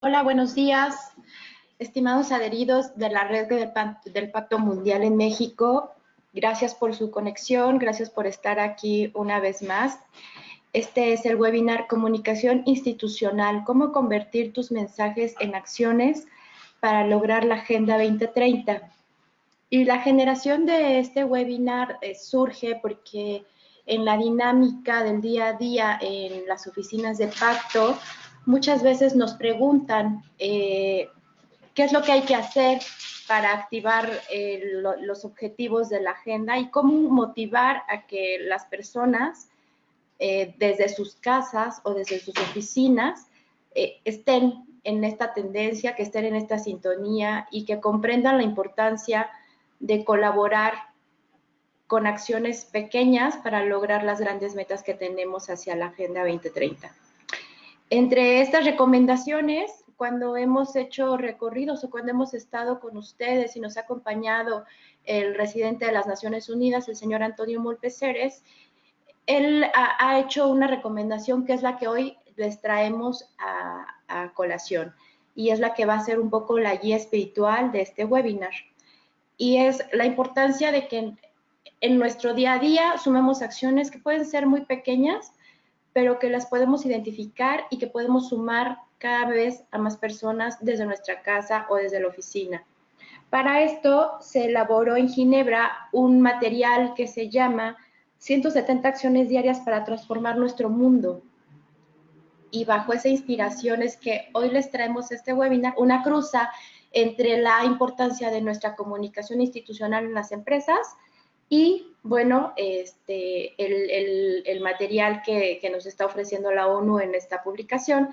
Hola, buenos días, estimados adheridos de la red del Pacto Mundial en México. Gracias por su conexión, gracias por estar aquí una vez más. Este es el webinar Comunicación Institucional, cómo convertir tus mensajes en acciones para lograr la Agenda 2030. Y la generación de este webinar surge porque en la dinámica del día a día en las oficinas de Pacto, muchas veces nos preguntan qué es lo que hay que hacer para activar los objetivos de la agenda y cómo motivar a que las personas desde sus casas o desde sus oficinas estén en esta tendencia, que estén en esta sintonía y que comprendan la importancia de colaborar con acciones pequeñas para lograr las grandes metas que tenemos hacia la Agenda 2030. Entre estas recomendaciones, cuando hemos hecho recorridos o cuando hemos estado con ustedes y nos ha acompañado el residente de las Naciones Unidas, el señor Antonio Molpeceres, él ha hecho una recomendación que es la que hoy les traemos a colación y es la que va a ser un poco la guía espiritual de este webinar. Y es la importancia de que en nuestro día a día sumemos acciones que pueden ser muy pequeñas, pero que las podemos identificar y que podemos sumar cada vez a más personas desde nuestra casa o desde la oficina. Para esto se elaboró en Ginebra un material que se llama 170 acciones diarias para transformar nuestro mundo. Y bajo esa inspiración es que hoy les traemos este webinar, una cruza entre la importancia de nuestra comunicación institucional en las empresas y, bueno, el material que nos está ofreciendo la ONU en esta publicación.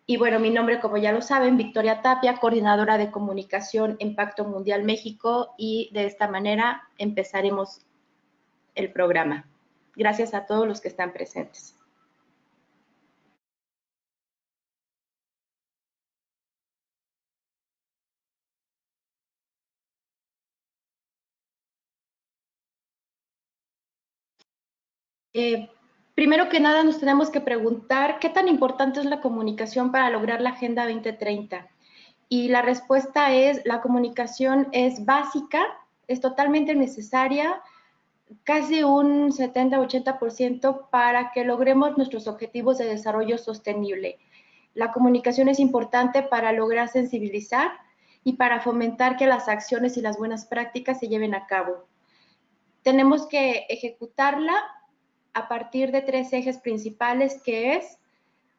Y bueno, mi nombre, como ya lo saben, Victoria Tapia, coordinadora de comunicación en Pacto Mundial México, y de esta manera empezaremos el programa. Gracias a todos los que están presentes. Primero que nada nos tenemos que preguntar qué tan importante es la comunicación para lograr la Agenda 2030. Y la respuesta es, la comunicación es básica, es totalmente necesaria, casi un 70-80% para que logremos nuestros objetivos de desarrollo sostenible. La comunicación es importante para lograr sensibilizar y para fomentar que las acciones y las buenas prácticas se lleven a cabo. Tenemos que ejecutarla a partir de 3 ejes principales, que es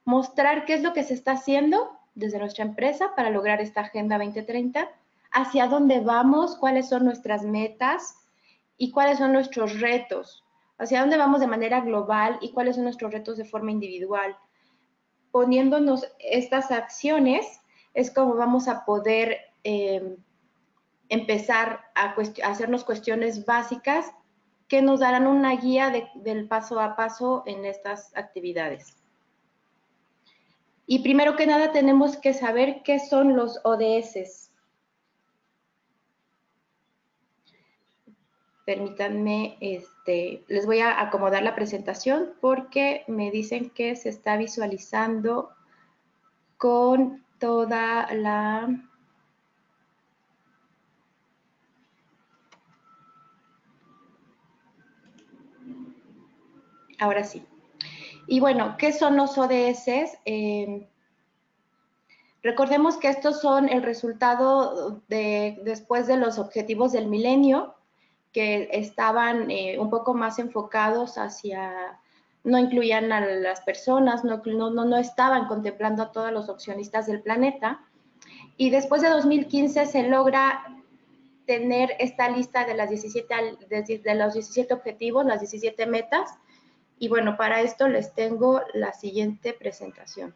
mostrar qué es lo que se está haciendo desde nuestra empresa para lograr esta Agenda 2030, hacia dónde vamos, cuáles son nuestras metas y cuáles son nuestros retos, hacia dónde vamos de manera global y cuáles son nuestros retos de forma individual. Poniéndonos estas acciones es como vamos a poder empezar a hacernos cuestiones básicas que nos darán una guía del paso a paso en estas actividades. Y primero que nada tenemos que saber qué son los ODS. Permítanme, les voy a acomodar la presentación porque me dicen que se está visualizando con toda la... Ahora sí. Y bueno, ¿qué son los ODS? Recordemos que estos son el resultado después de los objetivos del milenio, que estaban un poco más enfocados hacia, no incluían a las personas, no estaban contemplando a todos los accionistas del planeta. Y después de 2015 se logra tener esta lista de, de los 17 objetivos, las 17 metas. Y bueno, para esto les tengo la siguiente presentación.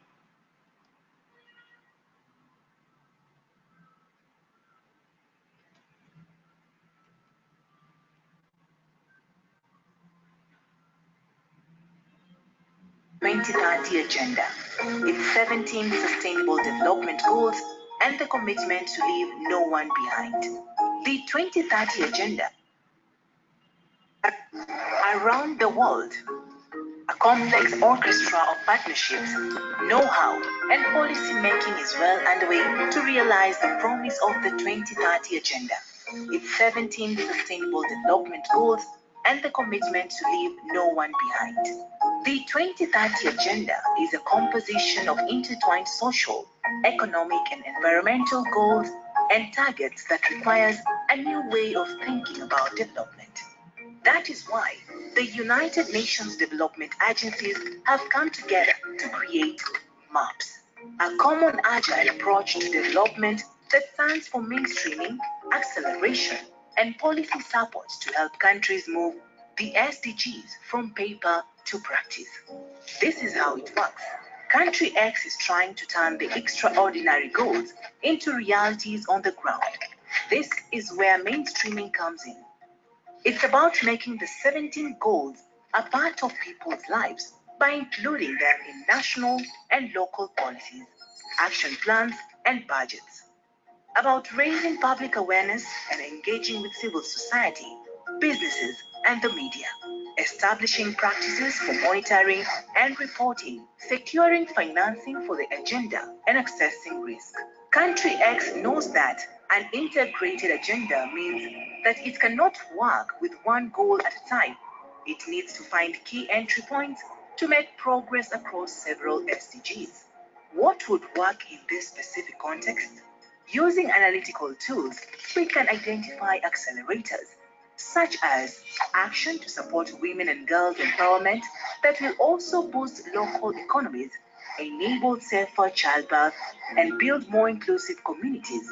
Agenda, its 17 Sustainable Development Goals, and the commitment to leave no one behind. The 2030 Agenda. Around the world, a complex orchestra of partnerships, know-how, and policy making is well underway to realize the promise of the 2030 Agenda, its 17 Sustainable Development Goals, and the commitment to leave no one behind. The 2030 Agenda is a composition of intertwined social, economic, and environmental goals and targets that requires a new way of thinking about development. That is why the United Nations development agencies have come together to create MAPS, a common agile approach to development that stands for mainstreaming, acceleration, and policy support to help countries move the SDGs from paper to practice. This is how it works. Country X is trying to turn the extraordinary goals into realities on the ground. This is where mainstreaming comes in. It's about making the 17 goals a part of people's lives by including them in national and local policies, action plans, and budgets. About raising public awareness and engaging with civil society, businesses, and the media, establishing practices for monitoring and reporting, securing financing for the agenda, and assessing risk. Country X knows that an integrated agenda means that it cannot work with one goal at a time. It needs to find key entry points to make progress across several SDGs. What would work in this specific context? Using analytical tools, we can identify accelerators, such as action to support women and girls empowerment that will also boost local economies, enable safer childbirth, and build more inclusive communities.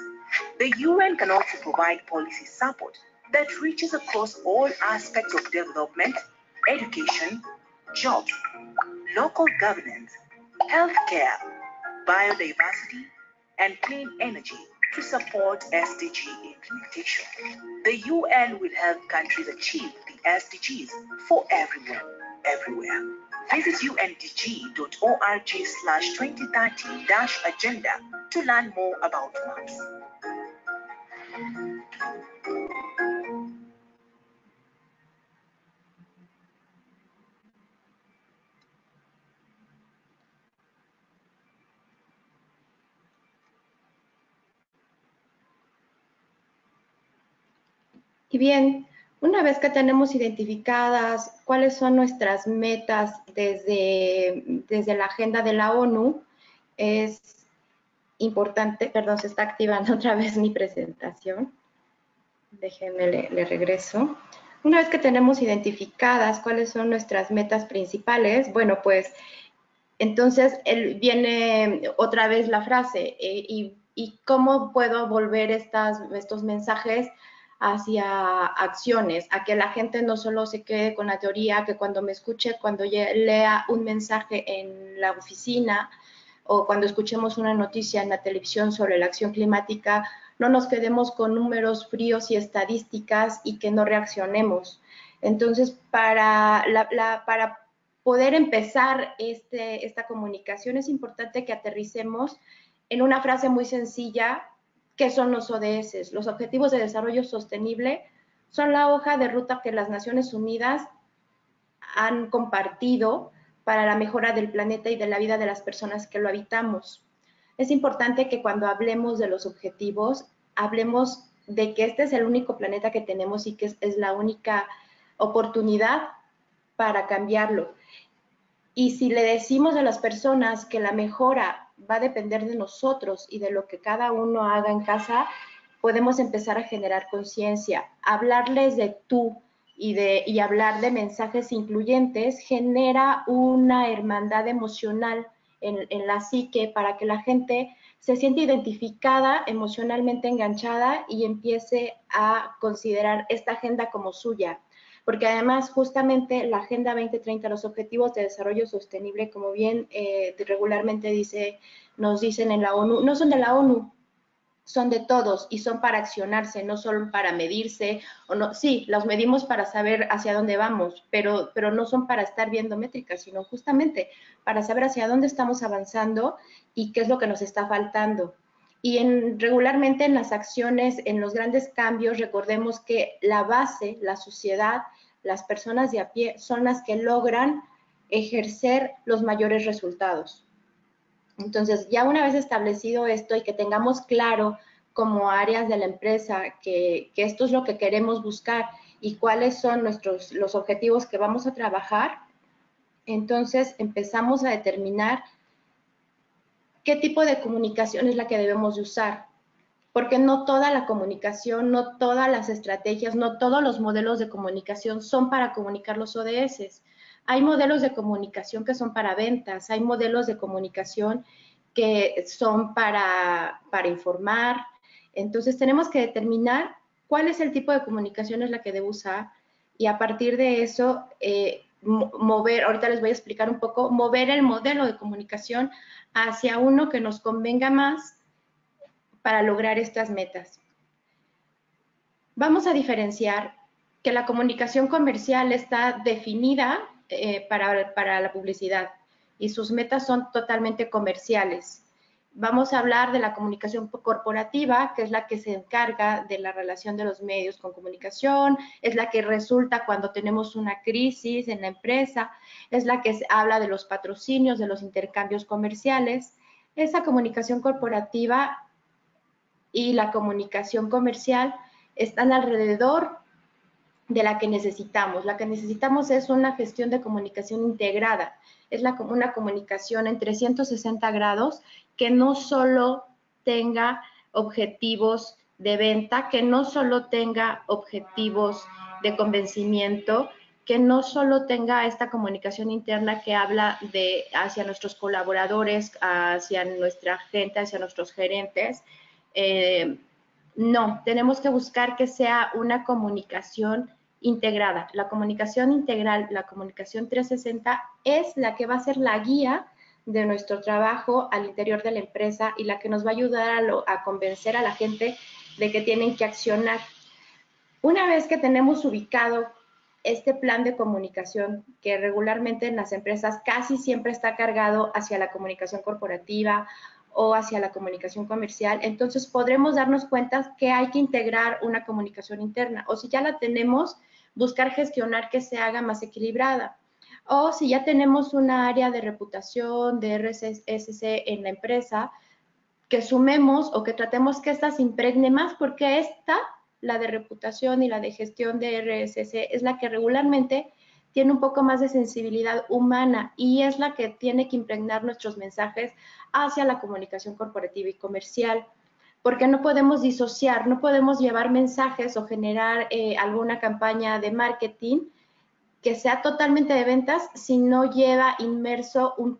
The UN can also provide policy support that reaches across all aspects of development, education, jobs, local governance, healthcare, biodiversity, and clean energy to support SDG implementation. The UN will help countries achieve the SDGs for everyone, everywhere. Visit undg.org/2030-agenda to learn more about MAPS. Y bien, una vez que tenemos identificadas cuáles son nuestras metas desde la agenda de la ONU, es importante, perdón, se está activando otra vez mi presentación. Déjenme, le regreso. Una vez que tenemos identificadas cuáles son nuestras metas principales, bueno, pues entonces viene otra vez la frase, y cómo puedo volver estos mensajes hacia acciones, a que la gente no solo se quede con la teoría, que cuando me escuche, cuando lea un mensaje en la oficina o cuando escuchemos una noticia en la televisión sobre la acción climática, no nos quedemos con números fríos y estadísticas y que no reaccionemos. Entonces, para poder empezar esta comunicación es importante que aterricemos en una frase muy sencilla. ¿Qué son los ODS? Los Objetivos de Desarrollo Sostenible son la hoja de ruta que las Naciones Unidas han compartido para la mejora del planeta y de la vida de las personas que lo habitamos. Es importante que cuando hablemos de los objetivos, hablemos de que este es el único planeta que tenemos y que es la única oportunidad para cambiarlo. Y si le decimos a las personas que la mejora va a depender de nosotros y de lo que cada uno haga en casa, podemos empezar a generar conciencia. Hablarles de tú y hablar de mensajes incluyentes genera una hermandad emocional en la psique para que la gente se sienta identificada, emocionalmente enganchada y empiece a considerar esta agenda como suya. Porque además justamente la Agenda 2030, los Objetivos de Desarrollo Sostenible, como bien regularmente nos dicen en la ONU, no son de la ONU, son de todos y son para accionarse, no solo para medirse, o no, sí, los medimos para saber hacia dónde vamos, pero no son para estar viendo métricas, sino justamente para saber hacia dónde estamos avanzando y qué es lo que nos está faltando. Y regularmente en las acciones, en los grandes cambios, recordemos que la base, la sociedad, las personas de a pie son las que logran ejercer los mayores resultados. Entonces, ya una vez establecido esto y que tengamos claro como áreas de la empresa que esto es lo que queremos buscar y cuáles son los objetivos que vamos a trabajar, entonces empezamos a determinar qué tipo de comunicación es la que debemos de usar. Porque no toda la comunicación, no todas las estrategias, no todos los modelos de comunicación son para comunicar los ODS. Hay modelos de comunicación que son para ventas, hay modelos de comunicación que son para informar. Entonces tenemos que determinar cuál es el tipo de comunicación es la que debo usar y a partir de eso mover, ahorita les voy a explicar un poco, mover el modelo de comunicación hacia uno que nos convenga más para lograr estas metas. Vamos a diferenciar que la comunicación comercial está definida para la publicidad y sus metas son totalmente comerciales. Vamos a hablar de la comunicación corporativa, que es la que se encarga de la relación de los medios con comunicación, es la que resulta cuando tenemos una crisis en la empresa, es la que habla de los patrocinios, de los intercambios comerciales. Esa comunicación corporativa y la comunicación comercial están alrededor de la que necesitamos. La que necesitamos es una gestión de comunicación integrada. Es una comunicación en 360 grados que no solo tenga objetivos de venta, que no solo tenga objetivos de convencimiento, que no solo tenga esta comunicación interna que habla hacia nuestros colaboradores, hacia nuestra gente, hacia nuestros gerentes. No, tenemos que buscar que sea una comunicación integrada. La comunicación integral, la comunicación 360 es la que va a ser la guía de nuestro trabajo al interior de la empresa y la que nos va a ayudar a convencer a la gente de que tienen que accionar. Una vez que tenemos ubicado este plan de comunicación que regularmente en las empresas casi siempre está cargado hacia la comunicación corporativa o hacia la comunicación comercial, entonces podremos darnos cuenta que hay que integrar una comunicación interna o si ya la tenemos, buscar gestionar que se haga más equilibrada. O si ya tenemos una área de reputación, de RSC en la empresa, que sumemos o que tratemos que esta se impregne más porque esta, la de reputación y la de gestión de RSC, es la que regularmente tiene un poco más de sensibilidad humana y es la que tiene que impregnar nuestros mensajes hacia la comunicación corporativa y comercial. Porque no podemos disociar, no podemos llevar mensajes o generar alguna campaña de marketing que sea totalmente de ventas si no lleva inmerso un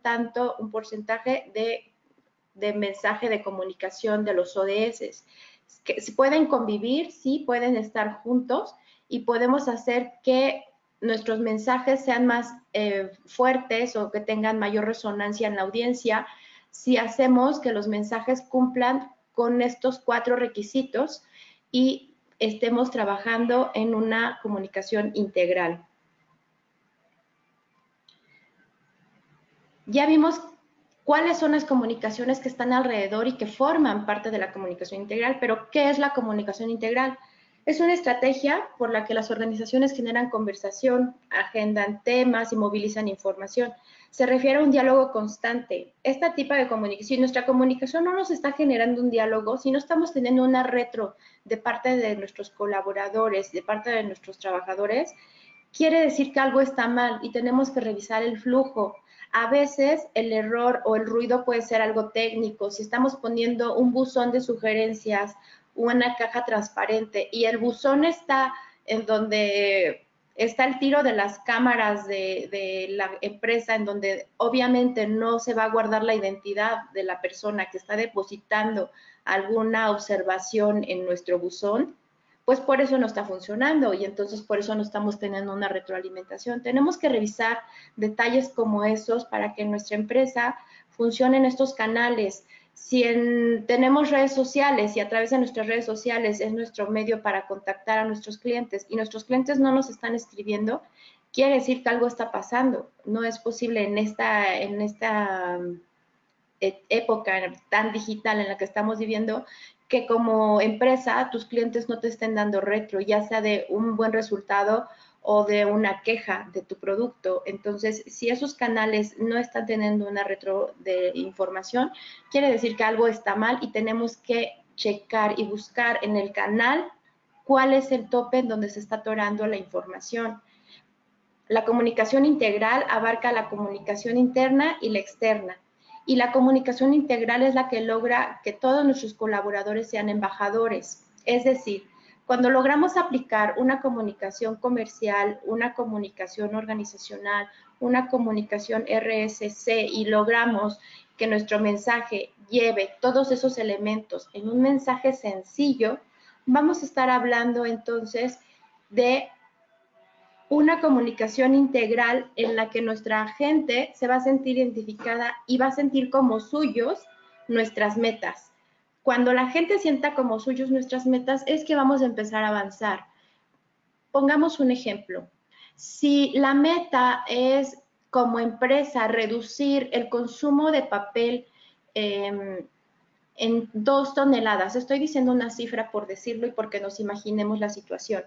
porcentaje de mensaje de comunicación de los ODS. Que pueden convivir, sí, pueden estar juntos y podemos hacer que nuestros mensajes sean más fuertes o que tengan mayor resonancia en la audiencia si hacemos que los mensajes cumplan con estos 4 requisitos y estemos trabajando en una comunicación integral. Ya vimos cuáles son las comunicaciones que están alrededor y que forman parte de la comunicación integral, pero ¿qué es la comunicación integral? Es una estrategia por la que las organizaciones generan conversación, agendan temas y movilizan información. Se refiere a un diálogo constante. Esta tipo de comunicación, si nuestra comunicación no nos está generando un diálogo, si no estamos teniendo una retro de parte de nuestros colaboradores, de parte de nuestros trabajadores, quiere decir que algo está mal y tenemos que revisar el flujo. A veces el error o el ruido puede ser algo técnico. Si estamos poniendo un buzón de sugerencias, una caja transparente y el buzón está en donde está el tiro de las cámaras de la empresa, en donde obviamente no se va a guardar la identidad de la persona que está depositando alguna observación en nuestro buzón, pues por eso no está funcionando y entonces por eso no estamos teniendo una retroalimentación. Tenemos que revisar detalles como esos para que en nuestra empresa funcionen estos canales. Si tenemos redes sociales y a través de nuestras redes sociales es nuestro medio para contactar a nuestros clientes y nuestros clientes no nos están escribiendo, quiere decir que algo está pasando. No es posible en esta época tan digital en la que estamos viviendo que como empresa tus clientes no te estén dando retro, ya sea de un buen resultado o de una queja de tu producto. Entonces, si esos canales no están teniendo una retro de información, quiere decir que algo está mal y tenemos que checar y buscar en el canal cuál es el tope en donde se está atorando la información. La comunicación integral abarca la comunicación interna y la externa. Y la comunicación integral es la que logra que todos nuestros colaboradores sean embajadores. Es decir, cuando logramos aplicar una comunicación comercial, una comunicación organizacional, una comunicación RSC y logramos que nuestro mensaje lleve todos esos elementos en un mensaje sencillo, vamos a estar hablando entonces de una comunicación integral en la que nuestra gente se va a sentir identificada y va a sentir como suyos nuestras metas. Cuando la gente sienta como suyos nuestras metas es que vamos a empezar a avanzar. Pongamos un ejemplo. Si la meta es como empresa reducir el consumo de papel en 2 toneladas, estoy diciendo una cifra por decirlo y porque nos imaginemos la situación.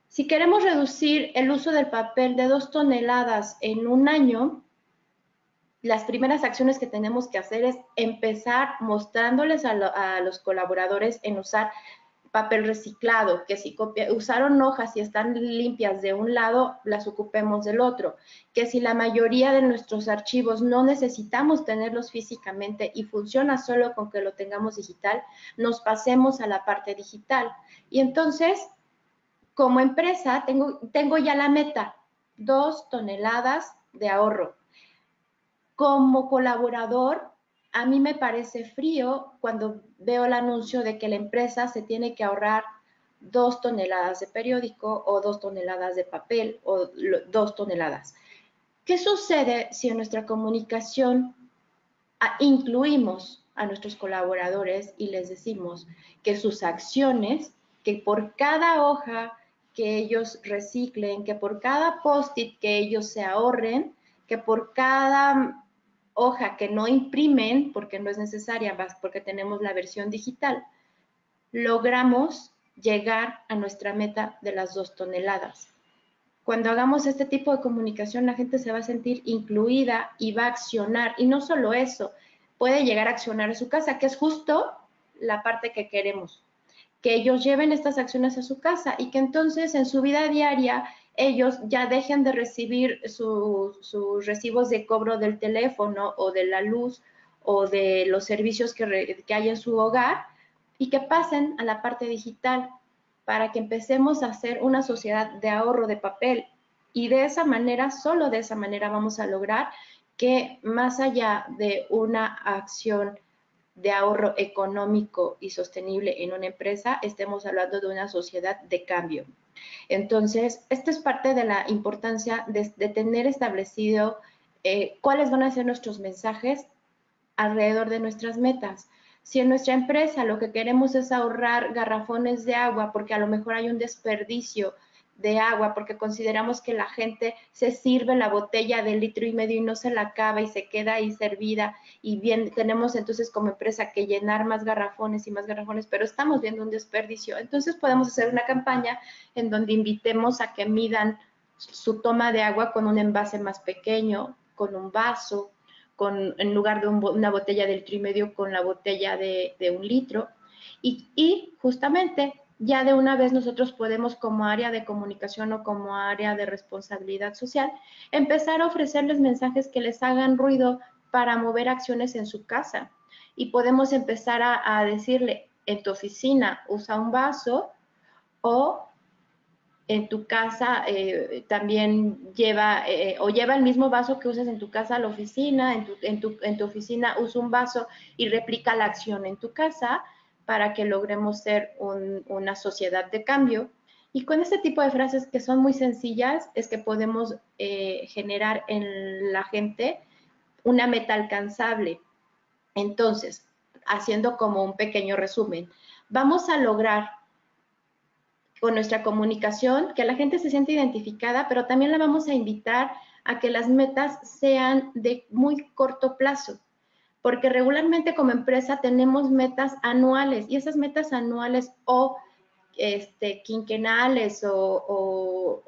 Si queremos reducir el uso del papel de 2 toneladas en un año, las primeras acciones que tenemos que hacer es empezar mostrándoles a los colaboradores en usar papel reciclado, que si usaron hojas y están limpias de un lado, las ocupemos del otro, que si la mayoría de nuestros archivos no necesitamos tenerlos físicamente y funciona solo con que lo tengamos digital, nos pasemos a la parte digital. Y entonces, como empresa, tengo ya la meta, 2 toneladas de ahorro. Como colaborador, a mí me parece frío cuando veo el anuncio de que la empresa se tiene que ahorrar 2 toneladas de periódico o 2 toneladas de papel o 2 toneladas. ¿Qué sucede si en nuestra comunicación incluimos a nuestros colaboradores y les decimos que sus acciones, que por cada hoja que ellos reciclen, que por cada post-it que ellos se ahorren, que por cada hoja que no imprimen, porque no es necesaria, porque tenemos la versión digital, logramos llegar a nuestra meta de las 2 toneladas. Cuando hagamos este tipo de comunicación, la gente se va a sentir incluida y va a accionar. Y no solo eso, puede llegar a accionar en su casa, que es justo la parte que queremos. Que ellos lleven estas acciones a su casa y que entonces en su vida diaria ellos ya dejen de recibir sus recibos de cobro del teléfono o de la luz o de los servicios que hay en su hogar y que pasen a la parte digital para que empecemos a hacer una sociedad de ahorro de papel. Y de esa manera, solo de esa manera vamos a lograr que más allá de una acción de ahorro económico y sostenible en una empresa, estemos hablando de una sociedad de cambio. Entonces, esto es parte de la importancia de tener establecido cuáles van a ser nuestros mensajes alrededor de nuestras metas. Si en nuestra empresa lo que queremos es ahorrar garrafones de agua porque a lo mejor hay un desperdicio de agua porque consideramos que la gente se sirve la botella de 1,5 litros y no se la acaba y se queda ahí servida y bien tenemos entonces como empresa que llenar más garrafones y más garrafones, pero estamos viendo un desperdicio. Entonces podemos hacer una campaña en donde invitemos a que midan su toma de agua con un envase más pequeño, con un vaso, en lugar de una botella de 1,5 litros con la botella de 1 litro. Y justamente ya de una vez nosotros podemos como área de comunicación o como área de responsabilidad social empezar a ofrecerles mensajes que les hagan ruido para mover acciones en su casa. Y podemos empezar a decirle, en tu oficina usa un vaso o en tu casa también lleva el mismo vaso que usas en tu casa a la oficina, en tu oficina usa un vaso y replica la acción en tu casa para que logremos ser una sociedad de cambio. Y con este tipo de frases que son muy sencillas es que podemos generar en la gente una meta alcanzable. Entonces, haciendo como un pequeño resumen, vamos a lograr con nuestra comunicación, que la gente se siente identificada, pero también la vamos a invitar a que las metas sean de muy corto plazo, porque regularmente como empresa tenemos metas anuales y esas metas anuales o quinquenales o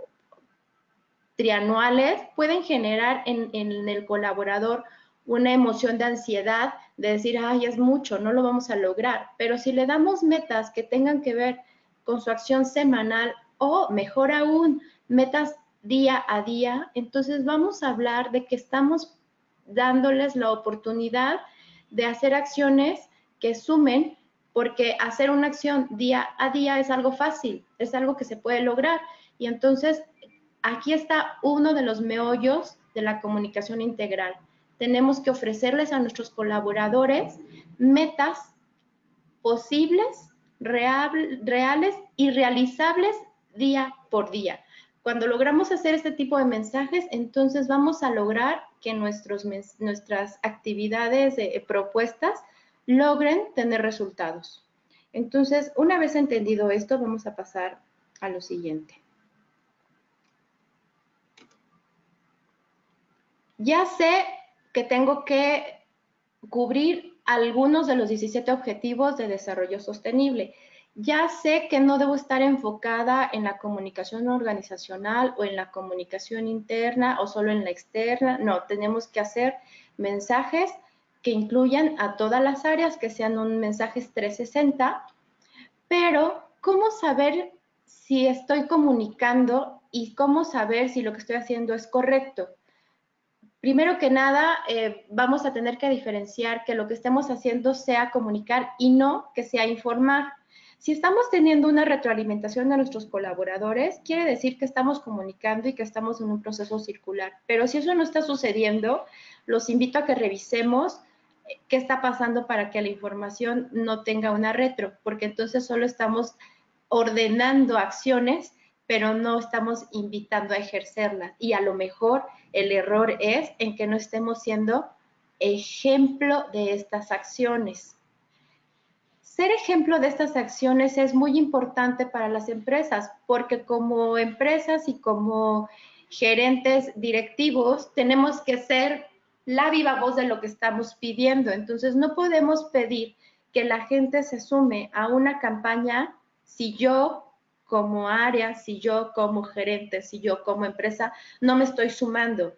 trianuales pueden generar en el colaborador una emoción de ansiedad, de decir, ay, es mucho, no lo vamos a lograr. Pero si le damos metas que tengan que ver con su acción semanal o, mejor aún, metas día a día, entonces vamos a hablar de que estamos dándoles la oportunidad de hacer acciones que sumen, porque hacer una acción día a día es algo fácil, es algo que se puede lograr. Y entonces aquí está uno de los meollos de la comunicación integral. Tenemos que ofrecerles a nuestros colaboradores metas posibles, reales y realizables día por día. Cuando logramos hacer este tipo de mensajes, entonces vamos a lograr que nuestras actividades propuestas logren tener resultados. Entonces, una vez entendido esto, vamos a pasar a lo siguiente. Ya sé que tengo que cubrir algunos de los 17 objetivos de desarrollo sostenible. Ya sé que no debo estar enfocada en la comunicación organizacional o en la comunicación interna o solo en la externa. No, tenemos que hacer mensajes que incluyan a todas las áreas, que sean un mensaje 360, pero ¿cómo saber si estoy comunicando y cómo saber si lo que estoy haciendo es correcto? Primero que nada, vamos a tener que diferenciar que lo que estemos haciendo sea comunicar y no que sea informar. Si estamos teniendo una retroalimentación de nuestros colaboradores, quiere decir que estamos comunicando y que estamos en un proceso circular. Pero si eso no está sucediendo, los invito a que revisemos qué está pasando para que la información no tenga una retro, porque entonces solo estamos ordenando acciones, pero no estamos invitando a ejercerlas. Y a lo mejor el error es en que no estemos siendo ejemplo de estas acciones. Ser ejemplo de estas acciones es muy importante para las empresas, porque como empresas y como gerentes directivos tenemos que ser la viva voz de lo que estamos pidiendo. Entonces no podemos pedir que la gente se sume a una campaña si yo como área, si yo como gerente, si yo como empresa no me estoy sumando.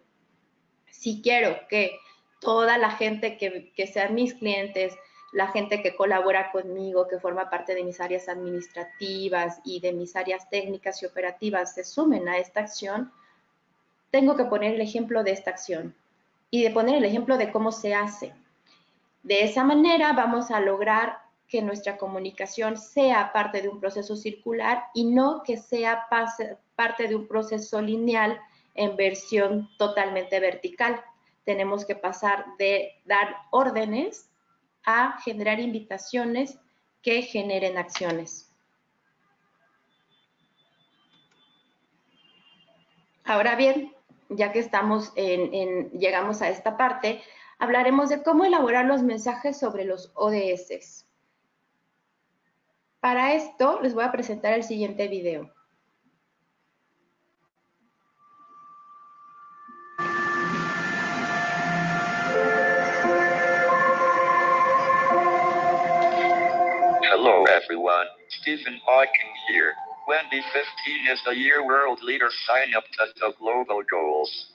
Si quiero que toda la gente que sean mis clientes, la gente que colabora conmigo, que forma parte de mis áreas administrativas y de mis áreas técnicas y operativas, se sumen a esta acción, tengo que poner el ejemplo de esta acción y de poner el ejemplo de cómo se hace. De esa manera vamos a lograr que nuestra comunicación sea parte de un proceso circular y no que sea parte de un proceso lineal en versión totalmente vertical. Tenemos que pasar de dar órdenes a generar invitaciones que generen acciones. Ahora bien, ya que llegamos a esta parte, hablaremos de cómo elaborar los mensajes sobre los ODS. Para esto les voy a presentar el siguiente video. Hello everyone, Stephen Hawking here. 2015 is the year world leaders sign up to the global goals.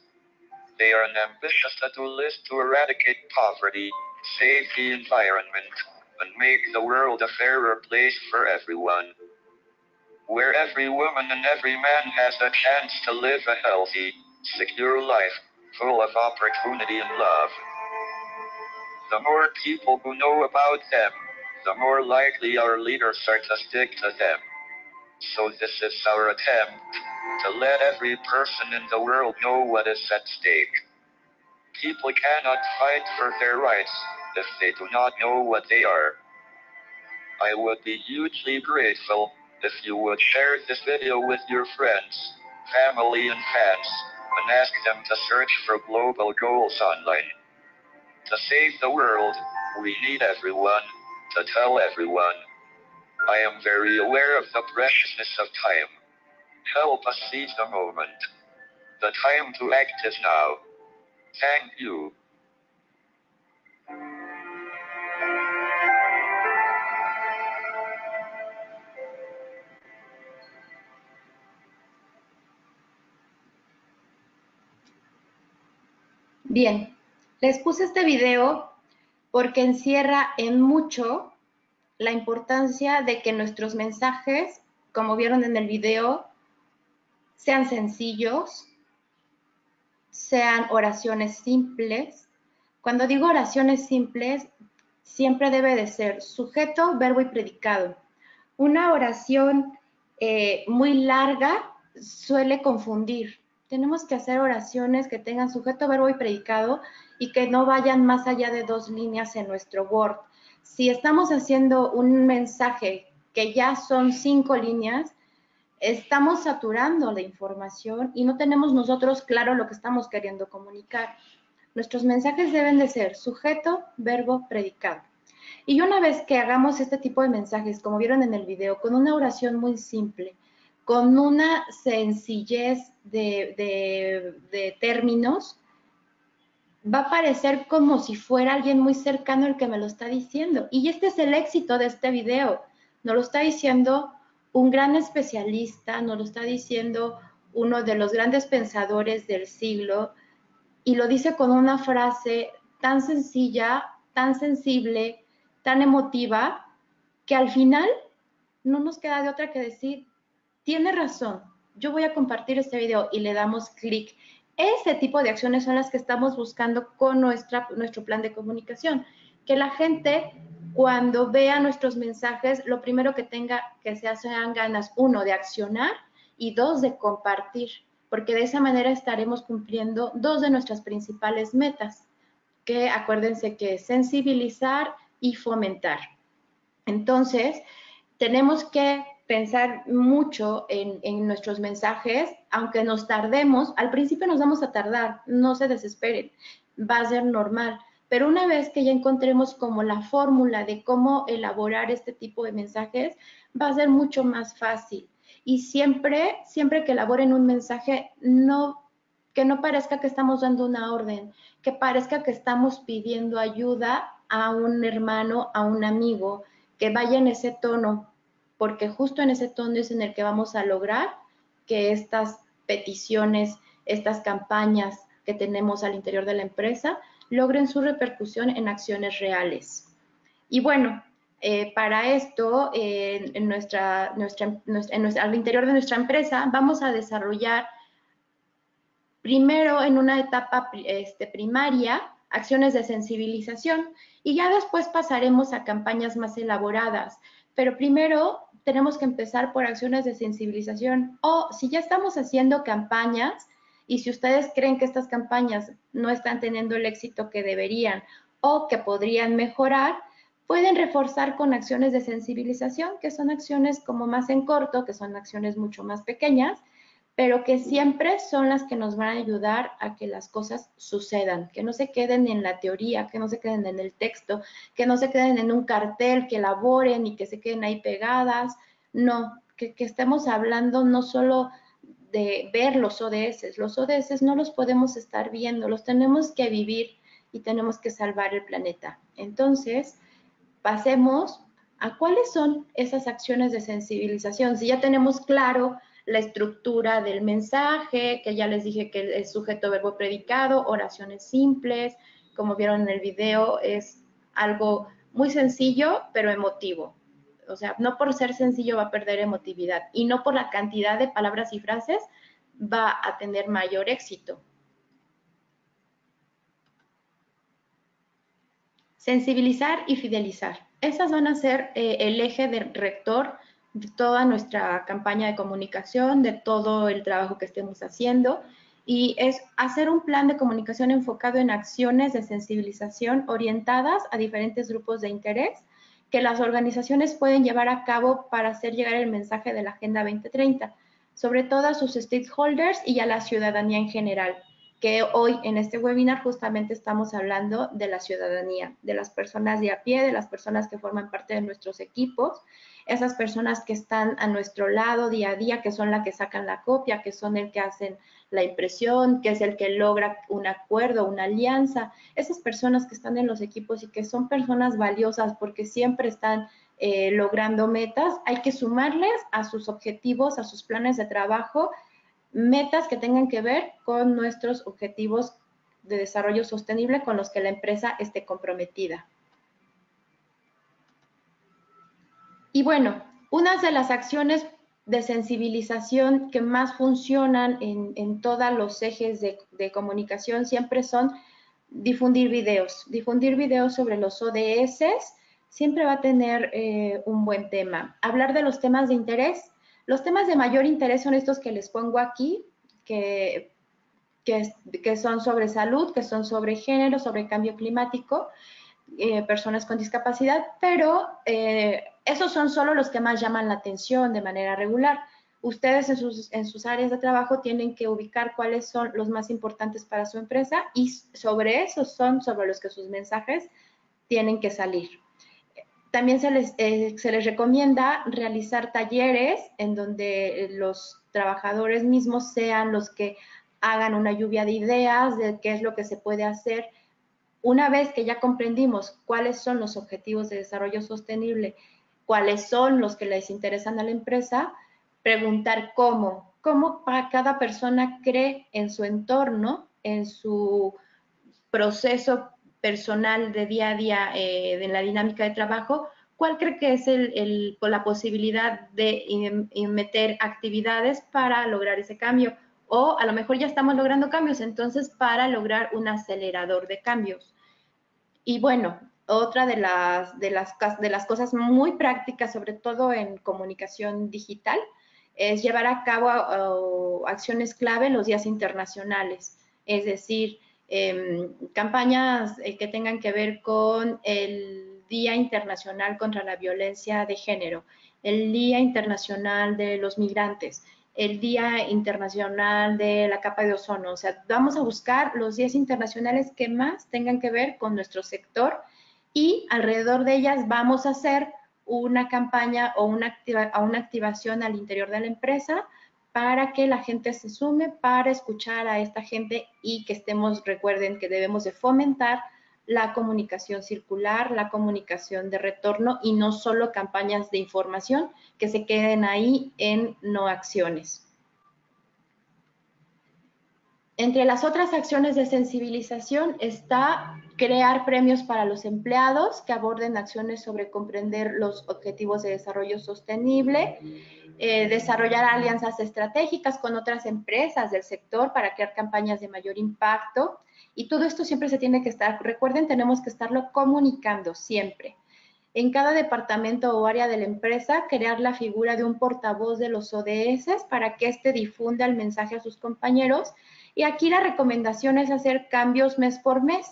They are an ambitious to-do list to eradicate poverty, save the environment, and make the world a fairer place for everyone. Where every woman and every man has a chance to live a healthy, secure life, full of opportunity and love. The more people who know about them, the more likely our leaders are to stick to them. So this is our attempt to let every person in the world know what is at stake. People cannot fight for their rights if they do not know what they are. I would be hugely grateful if you would share this video with your friends, family and fans, and ask them to search for global goals online. To save the world, we need everyone to tell everyone. I am very aware of the preciousness of time. Help us seize the moment. The time to act is now. Thank you. Bien, les puse este video porque encierra en mucho la importancia de que nuestros mensajes, como vieron en el video, sean sencillos, sean oraciones simples. Cuando digo oraciones simples, siempre debe de ser sujeto, verbo y predicado. Una oración muy larga suele confundir. Tenemos que hacer oraciones que tengan sujeto, verbo y predicado y que no vayan más allá de 2 líneas en nuestro Word. Si estamos haciendo un mensaje que ya son 5 líneas, estamos saturando la información y no tenemos nosotros claro lo que estamos queriendo comunicar. Nuestros mensajes deben de ser sujeto, verbo, predicado. Y una vez que hagamos este tipo de mensajes, como vieron en el video, con una oración muy simple, con una sencillez de términos, va a parecer como si fuera alguien muy cercano el que me lo está diciendo. Y este es el éxito de este video. Nos lo está diciendo un gran especialista, nos lo está diciendo uno de los grandes pensadores del siglo, y lo dice con una frase tan sencilla, tan sensible, tan emotiva, que al final no nos queda de otra que decir, tiene razón, yo voy a compartir este video y le damos clic. Ese tipo de acciones son las que estamos buscando con nuestro plan de comunicación. Que la gente, cuando vea nuestros mensajes, lo primero que tenga que se sean ganas, 1, de accionar y 2, de compartir, porque de esa manera estaremos cumpliendo 2 de nuestras principales metas, que acuérdense que es sensibilizar y fomentar. Entonces, tenemos que pensar mucho en nuestros mensajes, aunque nos tardemos, al principio nos vamos a tardar, no se desesperen, va a ser normal, pero una vez que ya encontremos como la fórmula de cómo elaborar este tipo de mensajes, va a ser mucho más fácil. Y siempre que elaboren un mensaje, que no parezca que estamos dando una orden, que parezca que estamos pidiendo ayuda a un hermano, a un amigo, que vaya en ese tono, porque justo en ese tono es en el que vamos a lograr que estas peticiones, estas campañas que tenemos al interior de la empresa, logren su repercusión en acciones reales. Y bueno, para esto, al interior de nuestra empresa, vamos a desarrollar primero en una etapa primaria acciones de sensibilización y ya después pasaremos a campañas más elaboradas. Pero primero tenemos que empezar por acciones de sensibilización, o si ya estamos haciendo campañas y si ustedes creen que estas campañas no están teniendo el éxito que deberían o que podrían mejorar, pueden reforzar con acciones de sensibilización, que son acciones como más en corto, que son acciones mucho más pequeñas, pero que siempre son las que nos van a ayudar a que las cosas sucedan, que no se queden en la teoría, que no se queden en el texto, que no se queden en un cartel, que elaboren y que se queden ahí pegadas. No, que estemos hablando no solo de ver los ODS no los podemos estar viendo, los tenemos que vivir y tenemos que salvar el planeta. Entonces, pasemos a cuáles son esas acciones de sensibilización. Si ya tenemos claro la estructura del mensaje, que ya les dije que es sujeto, verbo, predicado, oraciones simples, como vieron en el video, es algo muy sencillo, pero emotivo. O sea, no por ser sencillo va a perder emotividad y no por la cantidad de palabras y frases va a tener mayor éxito. Sensibilizar y fidelizar. Esas van a ser el eje rector de toda nuestra campaña de comunicación, de todo el trabajo que estemos haciendo, y es hacer un plan de comunicación enfocado en acciones de sensibilización orientadas a diferentes grupos de interés que las organizaciones pueden llevar a cabo para hacer llegar el mensaje de la Agenda 2030, sobre todo a sus stakeholders y a la ciudadanía en general, que hoy en este webinar justamente estamos hablando de la ciudadanía, de las personas de a pie, de las personas que forman parte de nuestros equipos, esas personas que están a nuestro lado día a día, que son las que sacan la copia, que son el que hacen la impresión, que es el que logra un acuerdo, una alianza, esas personas que están en los equipos y que son personas valiosas porque siempre están logrando metas, hay que sumarles a sus objetivos, a sus planes de trabajo, metas que tengan que ver con nuestros objetivos de desarrollo sostenible con los que la empresa esté comprometida. Y bueno, unas de las acciones de sensibilización que más funcionan en todos los ejes de comunicación siempre son difundir videos. Difundir videos sobre los ODS siempre va a tener un buen tema. Hablar de los temas de interés. Los temas de mayor interés son estos que les pongo aquí, que son sobre salud, que son sobre género, sobre cambio climático, personas con discapacidad, pero esos son solo los que más llaman la atención de manera regular. Ustedes en sus áreas de trabajo tienen que ubicar cuáles son los más importantes para su empresa y sobre esos son sobre los que sus mensajes tienen que salir. También se les recomienda realizar talleres en donde los trabajadores mismos sean los que hagan una lluvia de ideas de qué es lo que se puede hacer. Una vez que ya comprendimos cuáles son los objetivos de desarrollo sostenible, cuáles son los que les interesan a la empresa, preguntar cómo cada persona cree en su entorno, en su proceso personal de día a día de la dinámica de trabajo, cuál cree que es la posibilidad de meter actividades para lograr ese cambio. O a lo mejor ya estamos logrando cambios, entonces para lograr un acelerador de cambios. Y bueno, otra de las cosas muy prácticas, sobre todo en comunicación digital, es llevar a cabo acciones clave en los días internacionales. Es decir, campañas que tengan que ver con el Día Internacional contra la Violencia de Género, el Día Internacional de los Migrantes, el Día Internacional de la Capa de Ozono. O sea, vamos a buscar los días internacionales que más tengan que ver con nuestro sector y alrededor de ellas vamos a hacer una campaña o una activación al interior de la empresa para que la gente se sume, para escuchar a esta gente y que recuerden que debemos de fomentar la comunicación circular, la comunicación de retorno y no solo campañas de información que se queden ahí en no acciones. Entre las otras acciones de sensibilización está crear premios para los empleados que aborden acciones sobre comprender los objetivos de desarrollo sostenible, desarrollar alianzas estratégicas con otras empresas del sector para crear campañas de mayor impacto. Y todo esto siempre se tiene que estar, recuerden, tenemos que estarlo comunicando siempre. En cada departamento o área de la empresa, crear la figura de un portavoz de los ODS para que éste difunda el mensaje a sus compañeros. Y aquí la recomendación es hacer cambios mes por mes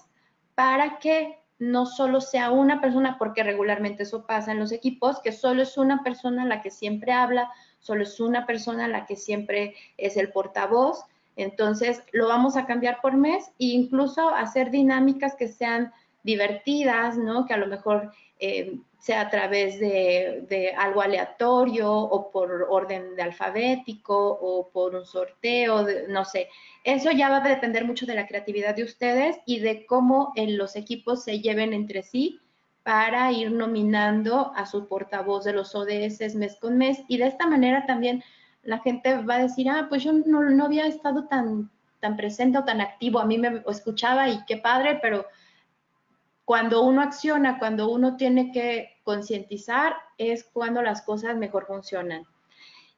para que no solo sea una persona, porque regularmente eso pasa en los equipos, que solo es una persona la que siempre habla, solo es una persona la que siempre es el portavoz. Entonces, lo vamos a cambiar por mes e incluso hacer dinámicas que sean divertidas, ¿no? Que a lo mejor sea a través de algo aleatorio o por orden de alfabético o por un sorteo, no sé. Eso ya va a depender mucho de la creatividad de ustedes y de cómo los equipos se lleven entre sí para ir nominando a su portavoz de los ODS mes con mes. Y de esta manera también la gente va a decir, pues yo no había estado tan presente o tan activo, a mí me escuchaba y qué padre, pero cuando uno acciona, cuando uno tiene que concientizar, es cuando las cosas mejor funcionan.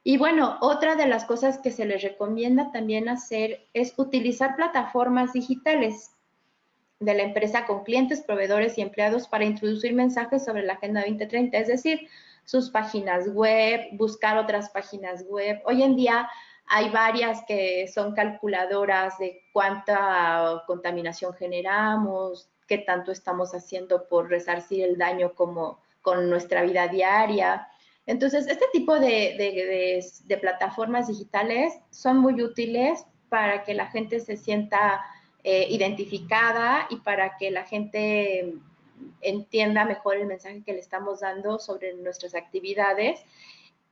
Y bueno, otra de las cosas que se les recomienda también hacer es utilizar plataformas digitales de la empresa con clientes, proveedores y empleados para introducir mensajes sobre la Agenda 2030, es decir, sus páginas web, buscar otras páginas web. Hoy en día hay varias que son calculadoras de cuánta contaminación generamos, qué tanto estamos haciendo por resarcir el daño como con nuestra vida diaria. Entonces, este tipo de plataformas digitales son muy útiles para que la gente se sienta identificada y para que la gente entienda mejor el mensaje que le estamos dando sobre nuestras actividades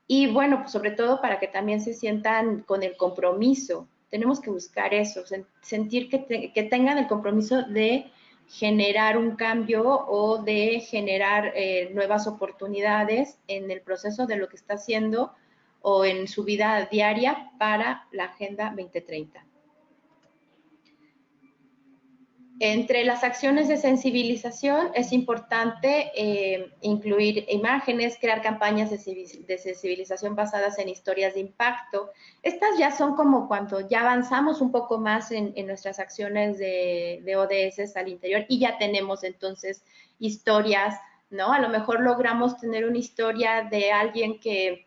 y bueno, pues sobre todo para que también se sientan con el compromiso. Tenemos que buscar eso, sentir que tengan el compromiso de generar un cambio o de generar nuevas oportunidades en el proceso de lo que está haciendo o en su vida diaria para la Agenda 2030. Entre las acciones de sensibilización es importante incluir imágenes, crear campañas de sensibilización basadas en historias de impacto. Estas ya son como cuando ya avanzamos un poco más en nuestras acciones de ODS al interior y ya tenemos entonces historias, ¿no? A lo mejor logramos tener una historia de alguien que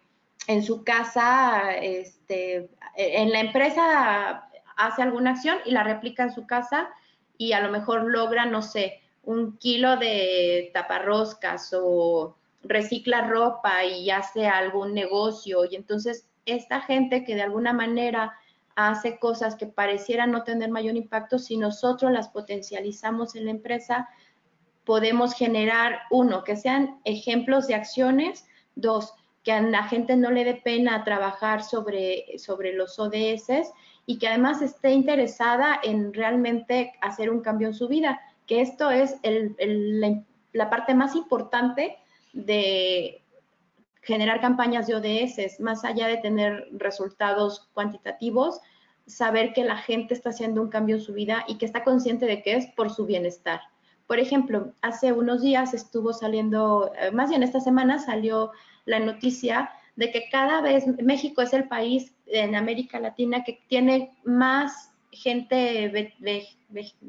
en su casa, en la empresa hace alguna acción y la replica en su casa, y a lo mejor logra, no sé, 1 kilo de taparroscas o recicla ropa y hace algún negocio. Y entonces esta gente que de alguna manera hace cosas que parecieran no tener mayor impacto, si nosotros las potencializamos en la empresa, podemos generar, 1, que sean ejemplos de acciones, 2, que a la gente no le dé pena trabajar sobre los ODS, y que además esté interesada en realmente hacer un cambio en su vida, que esto es la parte más importante de generar campañas de ODS, más allá de tener resultados cuantitativos, saber que la gente está haciendo un cambio en su vida y que está consciente de que es por su bienestar. Por ejemplo, hace unos días estuvo saliendo, más bien esta semana salió la noticia de que cada vez México es el país en América Latina que tiene más gente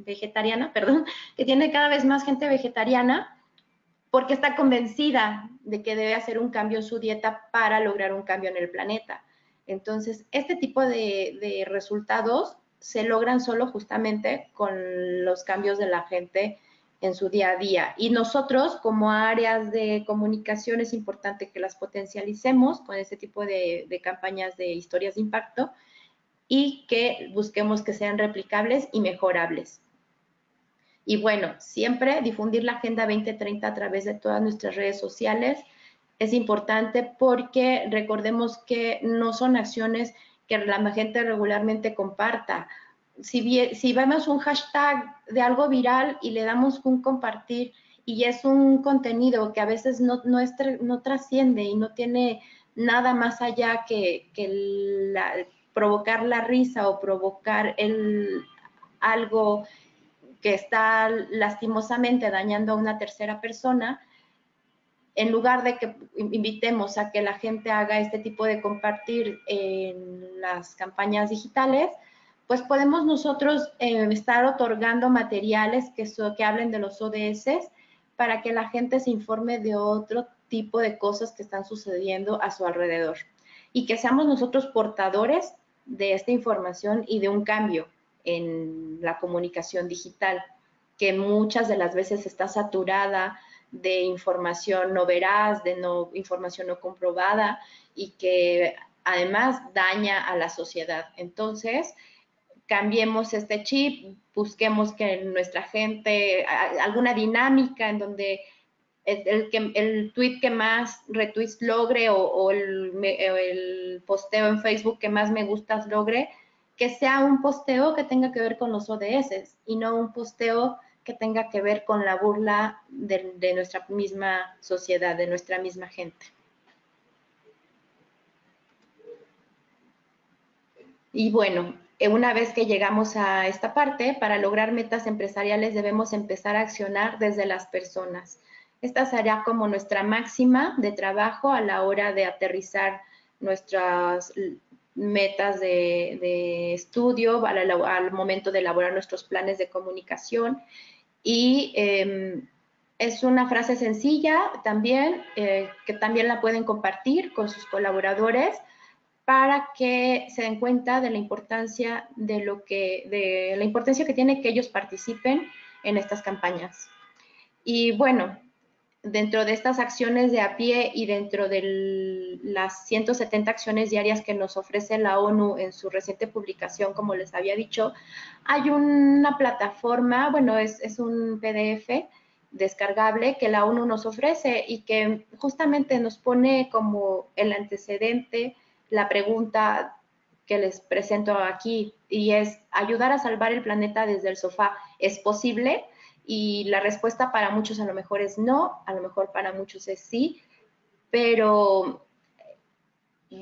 vegetariana, perdón, que tiene cada vez más gente vegetariana porque está convencida de que debe hacer un cambio en su dieta para lograr un cambio en el planeta. Entonces, este tipo de resultados se logran solo justamente con los cambios de la gente en su día a día. Y nosotros, como áreas de comunicación, es importante que las potencialicemos con este tipo de campañas de historias de impacto y que busquemos que sean replicables y mejorables. Y bueno, siempre difundir la Agenda 2030 a través de todas nuestras redes sociales es importante, porque recordemos que no son acciones que la gente regularmente comparta. Si vemos un hashtag de algo viral y le damos un compartir y es un contenido que a veces no trasciende y no tiene nada más allá que provocar la risa o provocar algo que está lastimosamente dañando a una tercera persona, en lugar de que invitemos a que la gente haga este tipo de compartir en las campañas digitales, pues podemos nosotros estar otorgando materiales que hablen de los ODS para que la gente se informe de otro tipo de cosas que están sucediendo a su alrededor y que seamos nosotros portadores de esta información y de un cambio en la comunicación digital, que muchas de las veces está saturada de información no veraz, de información no comprobada, y que además daña a la sociedad. Entonces, cambiemos este chip, busquemos que nuestra gente, alguna dinámica en donde el tweet que más retweets logre o el posteo en Facebook que más me gustas logre, que sea un posteo que tenga que ver con los ODS y no un posteo que tenga que ver con la burla de nuestra misma sociedad, de nuestra misma gente. Y bueno, una vez que llegamos a esta parte, para lograr metas empresariales debemos empezar a accionar desde las personas. Esta será como nuestra máxima de trabajo a la hora de aterrizar nuestras metas de estudio, al momento de elaborar nuestros planes de comunicación. Y es una frase sencilla también, que también la pueden compartir con sus colaboradores para que se den cuenta de la importancia de la importancia que tiene que ellos participen en estas campañas. Y bueno, dentro de estas acciones de a pie y dentro de las 170 acciones diarias que nos ofrece la ONU en su reciente publicación, como les había dicho, hay una plataforma, bueno, es un PDF descargable que la ONU nos ofrece y que justamente nos pone como el antecedente la pregunta que les presento aquí, y es: ayudar a salvar el planeta desde el sofá, ¿es posible? Y la respuesta para muchos a lo mejor es no, a lo mejor para muchos es sí, pero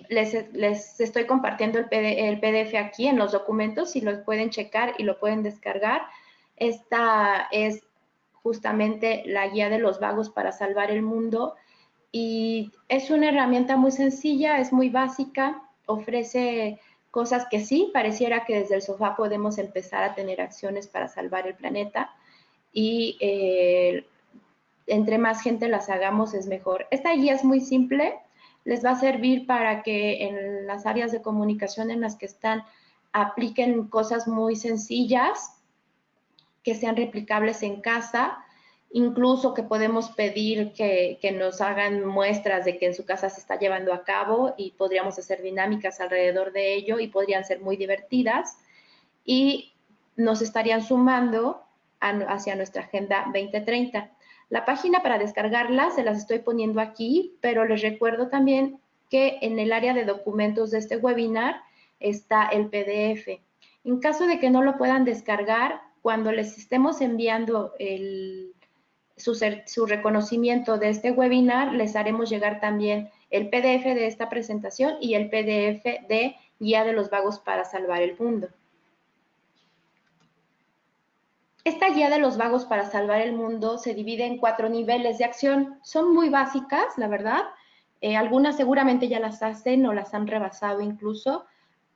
les estoy compartiendo el PDF aquí en los documentos, y los pueden checar y lo pueden descargar. Esta es justamente la guía de los vagos para salvar el mundo y es una herramienta muy sencilla, es muy básica, ofrece cosas que sí, pareciera que desde el sofá podemos empezar a tener acciones para salvar el planeta y entre más gente las hagamos es mejor. Esta guía es muy simple, les va a servir para que en las áreas de comunicación en las que están apliquen cosas muy sencillas, que sean replicables en casa, incluso que podemos pedir que nos hagan muestras de que en su casa se está llevando a cabo y podríamos hacer dinámicas alrededor de ello y podrían ser muy divertidas y nos estarían sumando hacia nuestra Agenda 2030. La página para descargarla se las estoy poniendo aquí, pero les recuerdo también que en el área de documentos de este webinar está el PDF. En caso de que no lo puedan descargar, cuando les estemos enviando su reconocimiento de este webinar, les haremos llegar también el PDF de esta presentación y el PDF de Guía de los Vagos para Salvar el Mundo. Esta guía de los vagos para salvar el mundo se divide en 4 niveles de acción. Son muy básicas, la verdad. Algunas seguramente ya las hacen o las han rebasado incluso,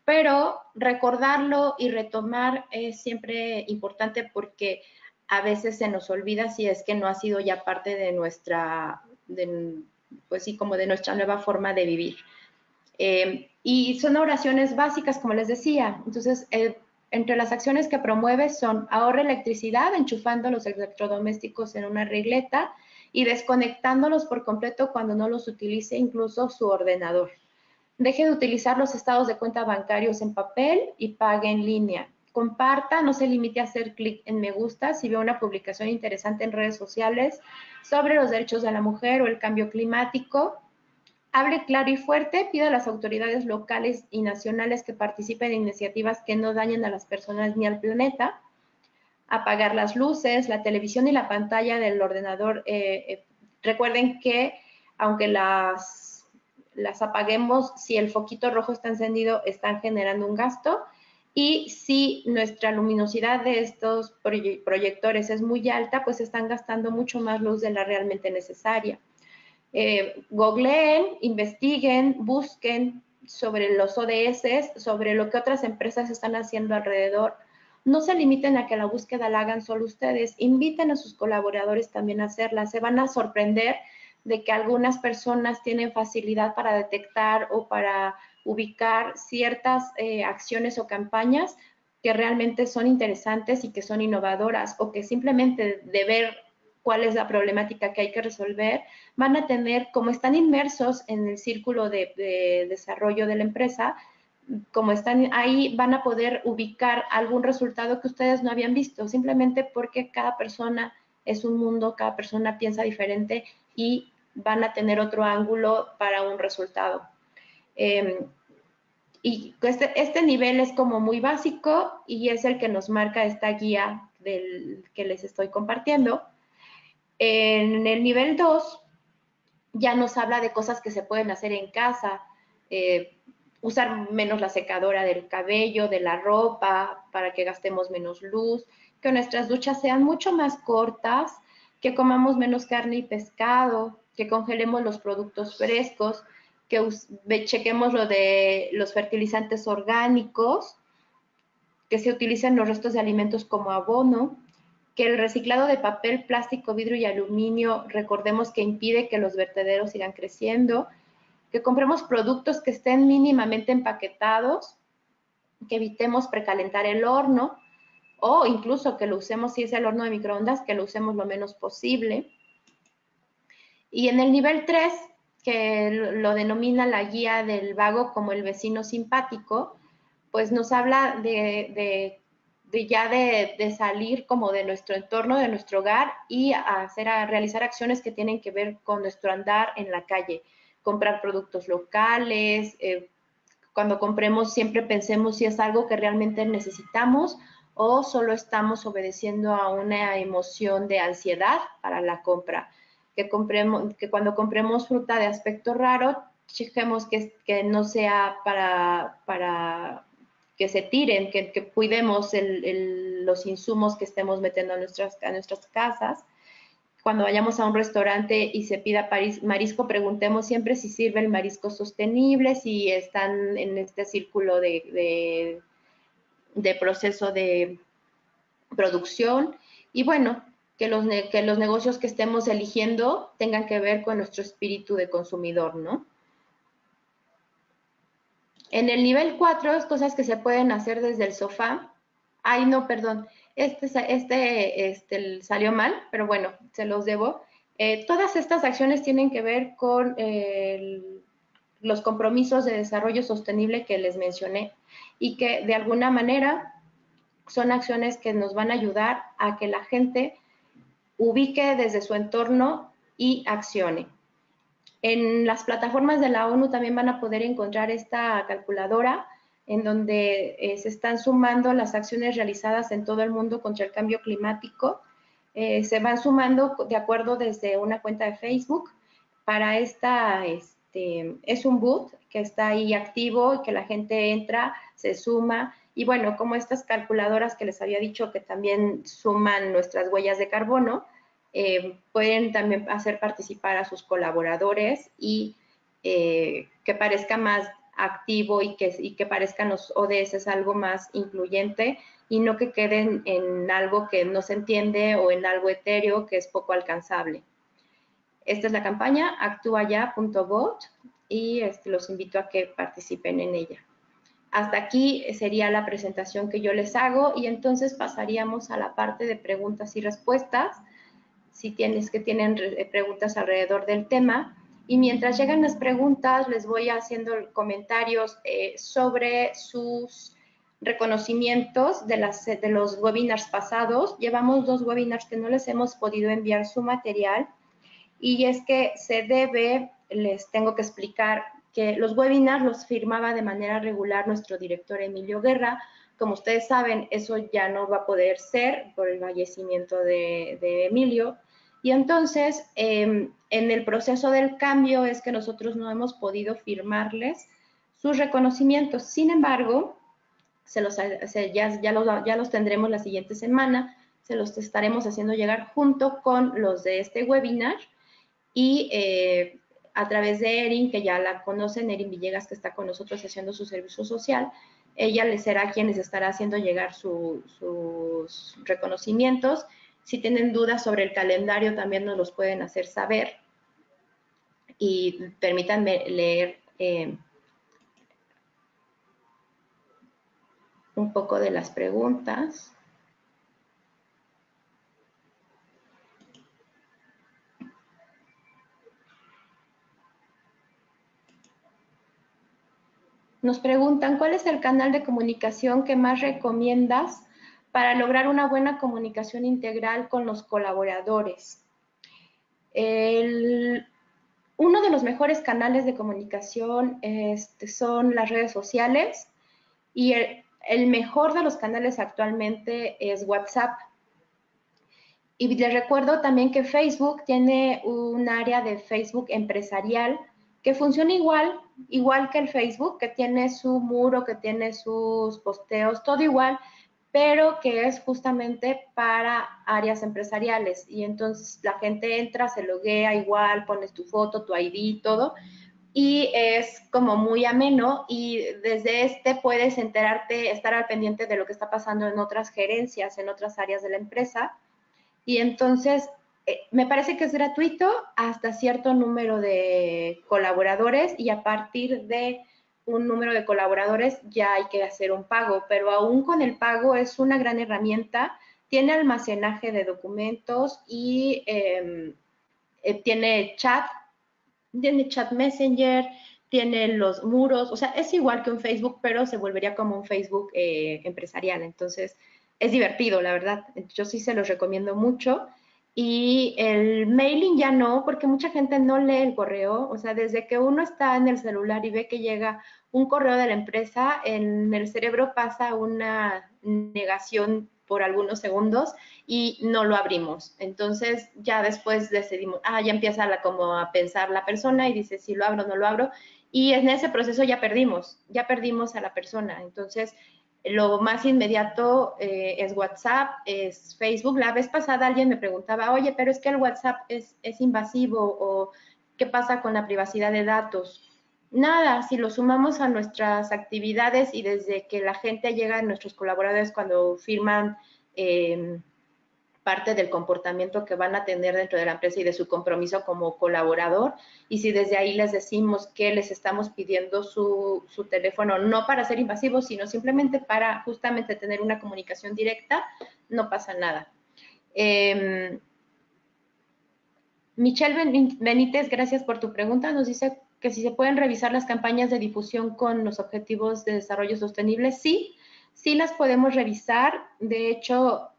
pero recordarlo y retomar es siempre importante porque a veces se nos olvida si es que no ha sido ya parte de nuestra, pues sí, como de nuestra nueva forma de vivir. Y son oraciones básicas, como les decía. Entonces, entre las acciones que promueve son ahorra electricidad, enchufando los electrodomésticos en una regleta y desconectándolos por completo cuando no los utilice, incluso su ordenador. Deje de utilizar los estados de cuenta bancarios en papel y pague en línea. Comparta, no se limite a hacer clic en me gusta si ve una publicación interesante en redes sociales sobre los derechos de la mujer o el cambio climático. Hable claro y fuerte, pida a las autoridades locales y nacionales que participen en iniciativas que no dañen a las personas ni al planeta. Apagar las luces, la televisión y la pantalla del ordenador. Recuerden que aunque las apaguemos, si el foquito rojo está encendido, están generando un gasto. Y si nuestra luminosidad de estos proyectores es muy alta, pues están gastando mucho más luz de la realmente necesaria. Googleen, investiguen, busquen sobre los ODS, sobre lo que otras empresas están haciendo alrededor. No se limiten a que la búsqueda la hagan solo ustedes, inviten a sus colaboradores también a hacerla. Se van a sorprender de que algunas personas tienen facilidad para detectar o para ubicar ciertas acciones o campañas que realmente son interesantes y que son innovadoras o que simplemente de ver cuál es la problemática que hay que resolver, van a tener, como están inmersos en el círculo de desarrollo de la empresa, como están ahí, van a poder ubicar algún resultado que ustedes no habían visto, simplemente porque cada persona es un mundo, cada persona piensa diferente y van a tener otro ángulo para un resultado. Y este nivel es como muy básico y es el que nos marca esta guía del que les estoy compartiendo. En el nivel 2 ya nos habla de cosas que se pueden hacer en casa, usar menos la secadora del cabello, de la ropa, para que gastemos menos luz, que nuestras duchas sean mucho más cortas, que comamos menos carne y pescado, que congelemos los productos frescos, que chequemos lo de los fertilizantes orgánicos, que se utilicen los restos de alimentos como abono, que el reciclado de papel, plástico, vidrio y aluminio, recordemos que impide que los vertederos sigan creciendo, que compremos productos que estén mínimamente empaquetados, que evitemos precalentar el horno o incluso que lo usemos, si es el horno de microondas, que lo usemos lo menos posible. Y en el nivel 3, que lo denomina la guía del vago como el vecino simpático, pues nos habla de salir como de nuestro entorno, de nuestro hogar y realizar acciones que tienen que ver con nuestro andar en la calle. Comprar productos locales, cuando compremos siempre pensemos si es algo que realmente necesitamos o solo estamos obedeciendo a una emoción de ansiedad para la compra. Que cuando compremos fruta de aspecto raro, chequemos que no sea para que se tiren, que cuidemos los insumos que estemos metiendo a nuestras casas. Cuando vayamos a un restaurante y se pida marisco, preguntemos siempre si sirve el marisco sostenible, si están en este círculo de proceso de producción. Y bueno, que los negocios que estemos eligiendo tengan que ver con nuestro espíritu de consumidor, ¿no? En el nivel 4, cosas que se pueden hacer desde el sofá. Ay, no, perdón. Este salió mal, pero bueno, se los debo. Todas estas acciones tienen que ver con los compromisos de desarrollo sostenible que les mencioné y que de alguna manera son acciones que nos van a ayudar a que la gente ubique desde su entorno y accione. En las plataformas de la ONU también van a poder encontrar esta calculadora en donde se están sumando las acciones realizadas en todo el mundo contra el cambio climático. Se van sumando de acuerdo desde una cuenta de Facebook. Para esta, es un boot que está ahí activo y que la gente entra, se suma. Y bueno, como estas calculadoras que les había dicho que también suman nuestras huellas de carbono, pueden también hacer participar a sus colaboradores y que parezca más activo y que parezcan los ODS algo más incluyente y no que queden en algo que no se entiende o en algo etéreo que es poco alcanzable. Esta es la campaña, actuaya.bot y los invito a que participen en ella. Hasta aquí sería la presentación que yo les hago y entonces pasaríamos a la parte de preguntas y respuestas. Si tienen preguntas alrededor del tema. Y mientras llegan las preguntas, les voy haciendo comentarios sobre sus reconocimientos de los webinars pasados. Llevamos 2 webinars que no les hemos podido enviar su material. Y es que les tengo que explicar que los webinars los firmaba de manera regular nuestro director Emilio Guerra. Como ustedes saben, eso ya no va a poder ser por el fallecimiento de Emilio. Y entonces, en el proceso del cambio es que nosotros no hemos podido firmarles sus reconocimientos. Sin embargo, ya los tendremos la siguiente semana, se los estaremos haciendo llegar junto con los de este webinar y a través de Erin, que ya la conocen, Erin Villegas, que está con nosotros haciendo su servicio social, ella les será quien les estará haciendo llegar sus reconocimientos. Si tienen dudas sobre el calendario, también nos los pueden hacer saber. Y permítanme leer un poco de las preguntas. Nos preguntan, ¿cuál es el canal de comunicación que más recomiendas para lograr una buena comunicación integral con los colaboradores? Uno de los mejores canales de comunicación son las redes sociales y el mejor de los canales actualmente es WhatsApp. Y les recuerdo también que Facebook tiene un área de Facebook empresarial que funciona igual que el Facebook, que tiene su muro, que tiene sus posteos, todo igual, pero que es justamente para áreas empresariales. Y entonces la gente entra, se loguea igual, pones tu foto, tu ID, todo, y es como muy ameno y desde puedes enterarte, estar al pendiente de lo que está pasando en otras gerencias, en otras áreas de la empresa. Y entonces, me parece que es gratuito hasta cierto número de colaboradores y a partir de un número de colaboradores ya hay que hacer un pago, pero aún con el pago es una gran herramienta, tiene almacenaje de documentos y tiene chat Messenger, tiene los muros, o sea, es igual que un Facebook, pero se volvería como un Facebook empresarial, entonces es divertido, la verdad. Yo sí se los recomiendo mucho. Y el mailing ya no, porque mucha gente no lee el correo. O sea, desde que uno está en el celular y ve que llega un correo de la empresa, en el cerebro pasa una negación por algunos segundos y no lo abrimos. Entonces, ya después decidimos, ya empieza como a pensar la persona y dice, si lo abro o no lo abro. Y en ese proceso ya perdimos a la persona. Entonces, Lo más inmediato es WhatsApp, es Facebook. La vez pasada alguien me preguntaba, oye, pero es que el WhatsApp es invasivo, o ¿qué pasa con la privacidad de datos? Nada, si lo sumamos a nuestras actividades y desde que la gente llega, nuestros colaboradores cuando firman parte del comportamiento que van a tener dentro de la empresa y de su compromiso como colaborador, y si desde ahí les decimos que les estamos pidiendo su teléfono, no para ser invasivos, sino simplemente para justamente tener una comunicación directa, no pasa nada. Michelle Benítez, gracias por tu pregunta. Nos dice que si se pueden revisar las campañas de difusión con los objetivos de desarrollo sostenible. Sí, sí las podemos revisar. De hecho,